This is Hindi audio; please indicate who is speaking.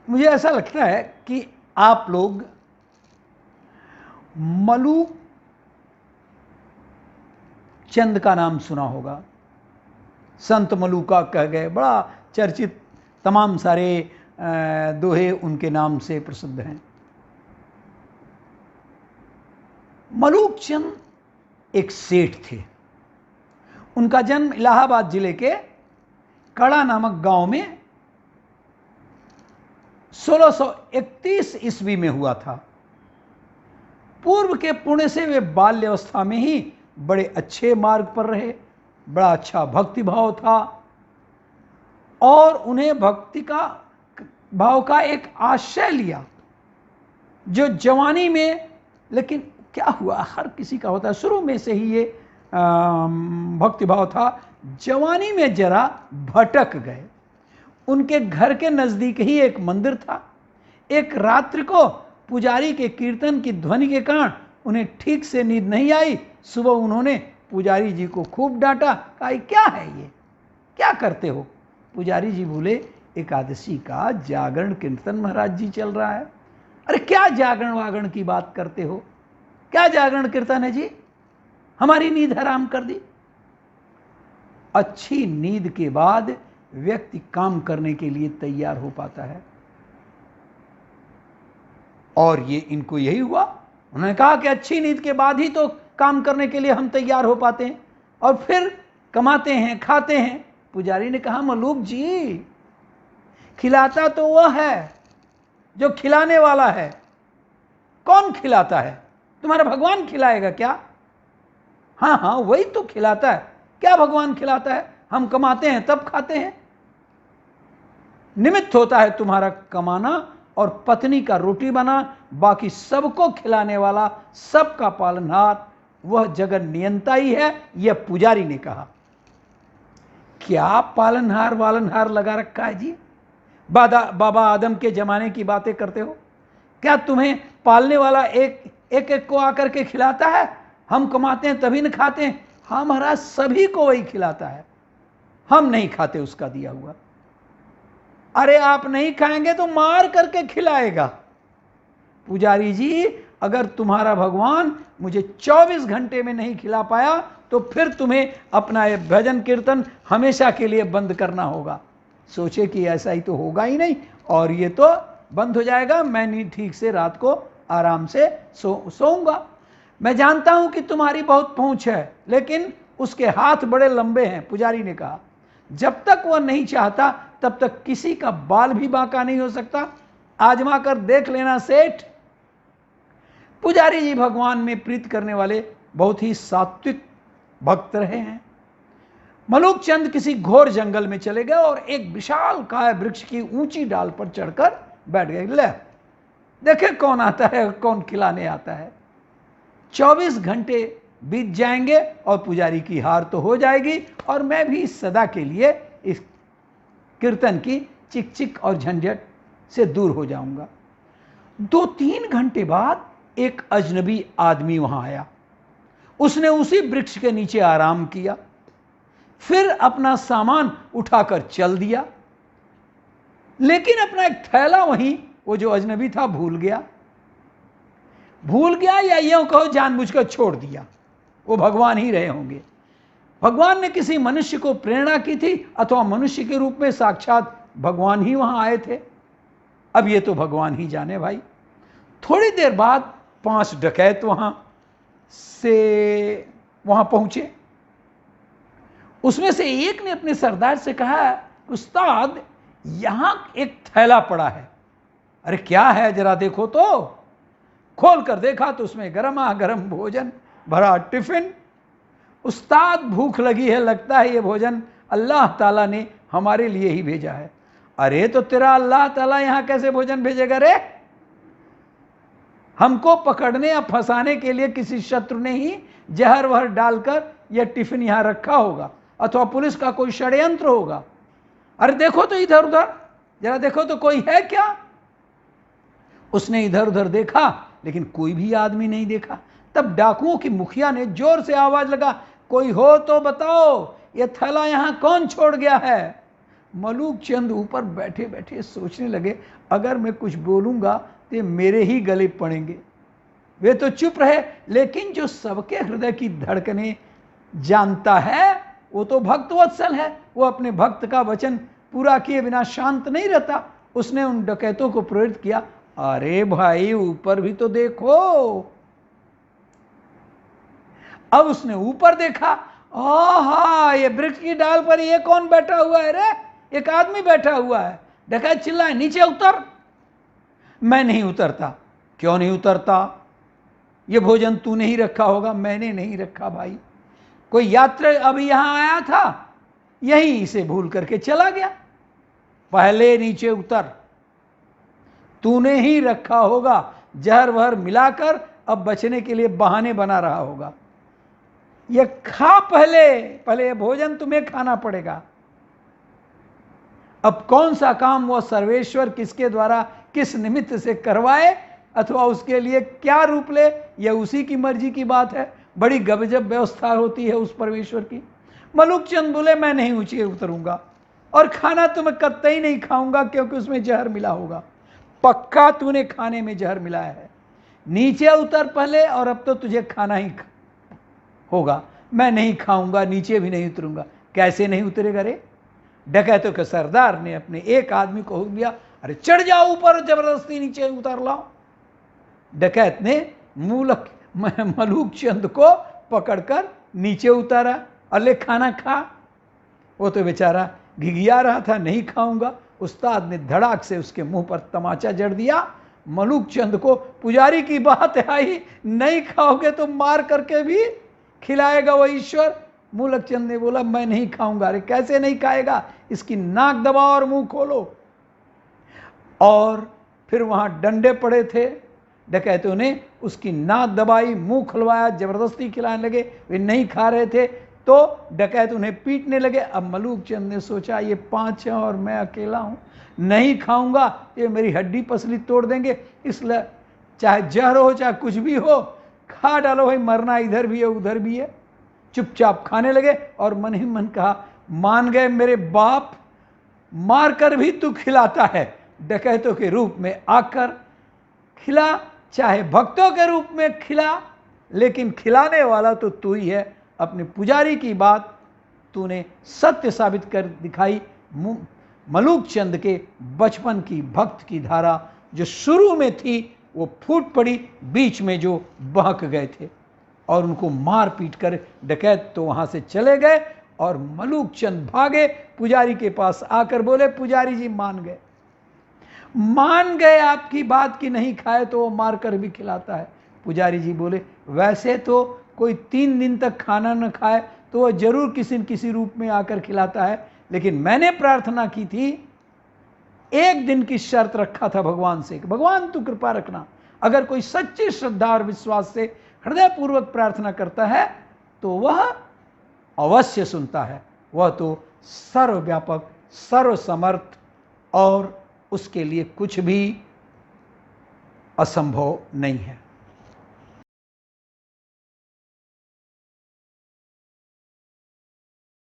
Speaker 1: मुझे ऐसा लगता है कि आप लोग मलूक चंद का नाम सुना होगा। संत मलूका कह गए, बड़ा चर्चित, तमाम सारे दोहे उनके नाम से प्रसिद्ध हैं। मलूक चंद एक सेठ थे। उनका जन्म इलाहाबाद जिले के कड़ा नामक गांव में 1631 ईस्वी में हुआ था। पूर्व के पुण्य से वे बाल्यावस्था में ही बड़े अच्छे मार्ग पर रहे। बड़ा अच्छा भक्ति भाव था और उन्हें भक्ति का भाव का एक आश्रय लिया जो जवानी में, लेकिन क्या हुआ, हर किसी का होता है, शुरू में से ही ये भक्ति भाव था, जवानी में जरा भटक गए। उनके घर के नज़दीक ही एक मंदिर था। एक रात्रि को पुजारी के कीर्तन की ध्वनि के कारण उन्हें ठीक से नींद नहीं आई। सुबह उन्होंने पुजारी जी को खूब डांटा, कहा क्या है ये, क्या करते हो? पुजारी जी बोले, एकादशी का जागरण कीर्तन महाराज जी चल रहा है। अरे क्या जागरण वागरण की बात करते हो, क्या जागरण कीर्तन है जी, हमारी नींद हराम कर दी। अच्छी नींद के बाद व्यक्ति काम करने के लिए तैयार हो पाता है, और ये इनको यही हुआ। उन्होंने कहा कि अच्छी नींद के बाद ही तो काम करने के लिए हम तैयार हो पाते हैं और फिर कमाते हैं, खाते हैं। पुजारी ने कहा, मलूक जी, खिलाता तो वह है जो खिलाने वाला है। कौन खिलाता है? तुम्हारा भगवान खिलाएगा क्या? हाँ हाँ, वही तो खिलाता है। क्या भगवान खिलाता है? हम कमाते हैं तब खाते हैं। निमित्त होता है तुम्हारा कमाना और पत्नी का रोटी बना, बाकी सबको खिलाने वाला, सबका पालनहार वह जगत नियंता ही है, यह पुजारी ने कहा। क्या पालनहार वालनहार लगा रखा है जी? बाबा आदम के जमाने की बातें करते हो? क्या तुम्हें पालने वाला एक एक को आकर के खिलाता है? हम कमाते हैं तभी न खाते हैं। हमारा सभी को वही खिलाता है, हम नहीं खाते उसका दिया हुआ। अरे आप नहीं खाएंगे तो मार करके खिलाएगा। पुजारी जी, अगर तुम्हारा भगवान मुझे 24 घंटे में नहीं खिला पाया तो फिर तुम्हें अपना ये भजन कीर्तन हमेशा के लिए बंद करना होगा। सोचे कि ऐसा ही तो होगा ही नहीं, और ये तो बंद हो जाएगा, मैं नहीं ठीक से रात को आराम से सोऊंगा। मैं जानता हूं कि तुम्हारी बहुत पहुंच है, लेकिन उसके हाथ बड़े लंबे हैं। पुजारी ने कहा, जब तक वह नहीं चाहता तब तक किसी का बाल भी बांका नहीं हो सकता। आजमा कर देख लेना सेठ। पुजारी जी भगवान में प्रीत करने वाले बहुत ही सात्विक भक्त रहे हैं। मलूक चंद किसी घोर जंगल में चले गए और एक विशाल काय वृक्ष की ऊंची डाल पर चढ़कर बैठ गए। ले देखे कौन आता है, कौन खिलाने आता है। 24 घंटे बीत जाएंगे और पुजारी की हार तो हो जाएगी और मैं भी सदा के लिए इस कीर्तन की चिक चिक और झंझट से दूर हो जाऊंगा। 2-3 घंटे बाद एक अजनबी आदमी वहां आया। उसने उसी वृक्ष के नीचे आराम किया, फिर अपना सामान उठाकर चल दिया, लेकिन अपना एक थैला वहीं वो जो अजनबी था भूल गया या यूं कहो जानबूझकर छोड़ दिया। वो भगवान ही रहे होंगे। भगवान ने किसी मनुष्य को प्रेरणा की थी, अथवा मनुष्य के रूप में साक्षात भगवान ही वहां आए थे। अब ये तो भगवान ही जाने भाई। थोड़ी देर बाद 5 डकैत वहां पहुंचे। उसमें से एक ने अपने सरदार से कहा, उस्ताद यहां एक थैला पड़ा है। अरे क्या है, जरा देखो तो। खोल कर देखा तो उसमें गरमा गरम भोजन भरा टिफिन। उस्ताद भूख लगी है, लगता है ये भोजन अल्लाह ताला ने हमारे लिए ही भेजा है। अरे तो तेरा अल्लाह ताला यहां कैसे भोजन भेजेगा रे? हमको पकड़ने या फंसाने के लिए किसी शत्रु ने ही जहर वहर डालकर यह टिफिन यहां रखा होगा, अथवा पुलिस का कोई षड्यंत्र होगा। अरे देखो तो इधर उधर, जरा देखो तो कोई है क्या? उसने इधर उधर देखा, लेकिन कोई भी आदमी नहीं देखा। तब डाकुओं की मुखिया ने जोर से आवाज लगा, कोई हो तो बताओ, ये थैला यहां कौन छोड़ गया है? मलूक चंद ऊपर बैठे बैठे सोचने लगे, अगर मैं कुछ बोलूंगा तो मेरे ही गले पड़ेंगे। वे तो चुप रहे, लेकिन जो सबके हृदय की धड़कने जानता है वो तो भक्त वत्सल है। वो अपने भक्त का वचन पूरा किए बिना शांत नहीं रहता। उसने उन डकैतों को प्रेरित किया, अरे भाई ऊपर भी तो देखो। अब उसने ऊपर देखा, आहा ये वृक्ष की डाल पर ये कौन बैठा हुआ है रे? एक आदमी बैठा हुआ है। डकैत चिल्लाए, नीचे उतर। मैं नहीं उतरता। क्यों नहीं उतरता? ये भोजन तूने ही रखा होगा। मैंने नहीं रखा भाई, कोई यात्री अभी यहां आया था, यहीं इसे भूल करके चला गया। पहले नीचे उतर, तूने ही रखा होगा। जहर वहर मिलाकर अब बचने के लिए बहाने बना रहा होगा। ये खा पहले ये भोजन तुम्हें खाना पड़ेगा। अब कौन सा काम वह सर्वेश्वर किसके द्वारा किस निमित्त से करवाए अथवा उसके लिए क्या रूप ले, यह उसी की मर्जी की बात है। बड़ी गजब व्यवस्था होती है उस परमेश्वर की। मलूक चंद बोले, मैं नहीं ऊंचे उतरूंगा और खाना तो मैं कतई नहीं खाऊंगा, क्योंकि उसमें जहर मिला होगा। पक्का तूने खाने में जहर मिलाया है। नीचे उतर पहले, और अब तो तुझे खाना ही होगा। मैं नहीं खाऊंगा, नीचे भी नहीं उतरूंगा। कैसे नहीं उतरेगा रे? डकैतों के सरदार ने अपने एक आदमी को हुक्म दिया, अरे चढ़ जाओ ऊपर, जबरदस्ती नीचे उतार लाओ। डकैत ने मलूक चंद को पकड़कर नीचे उतारा, अले खाना खा। वो तो बेचारा घिघिया रहा था, नहीं खाऊंगा। उस्ताद ने धड़ाक से उसके मुंह पर तमाचा जड़ दिया। मलूक चंद को पुजारी की बात आई, नहीं खाओगे तो मार करके भी खिलाएगा वो ईश्वर। मलूक चंद ने बोला, मैं नहीं खाऊंगा। अरे कैसे नहीं खाएगा? इसकी नाक दबाओ और मुंह खोलो। और फिर वहां डंडे पड़े थे। डकैतों ने उसकी नाक दबाई, मुंह खुलवाया, जबरदस्ती खिलाने लगे। वे नहीं खा रहे थे तो डकैत उन्हें पीटने लगे। अब मलूक चंद ने सोचा, ये 5 हैं और मैं अकेला हूं, नहीं खाऊंगा ये मेरी हड्डी पसली तोड़ देंगे, इसलिए चाहे जहर हो चाहे कुछ भी हो, खा डालो भाई, मरना इधर भी है उधर भी है। चुपचाप खाने लगे और मन ही मन कहा, मान गए मेरे बाप, मार कर भी तू खिलाता है। डकैतों के रूप में आकर खिला, चाहे भक्तों के रूप में खिला, लेकिन खिलाने वाला तो तू ही है। अपने पुजारी की बात तूने सत्य साबित कर दिखाई। मलूक चंद के बचपन की भक्त की धारा जो शुरू में थी वो फूट पड़ी, बीच में जो बहक गए थे, और उनको मार पीट कर डकैत तो वहां से चले गए। और मलूक चंद भागे, पुजारी के पास आकर बोले, पुजारी जी मान गए आपकी बात की नहीं खाए तो वो मार कर भी खिलाता है। पुजारी जी बोले, वैसे तो कोई 3 दिन तक खाना न खाए तो वह जरूर किसी न किसी रूप में आकर खिलाता है, लेकिन मैंने प्रार्थना की थी, 1 दिन की शर्त रखा था भगवान से, भगवान तू कृपा रखना, अगर कोई सच्ची श्रद्धा और विश्वास से हृदयपूर्वक प्रार्थना करता है तो वह अवश्य सुनता है। वह तो सर्वव्यापक, सर्वसमर्थ, और उसके लिए कुछ भी असंभव नहीं है।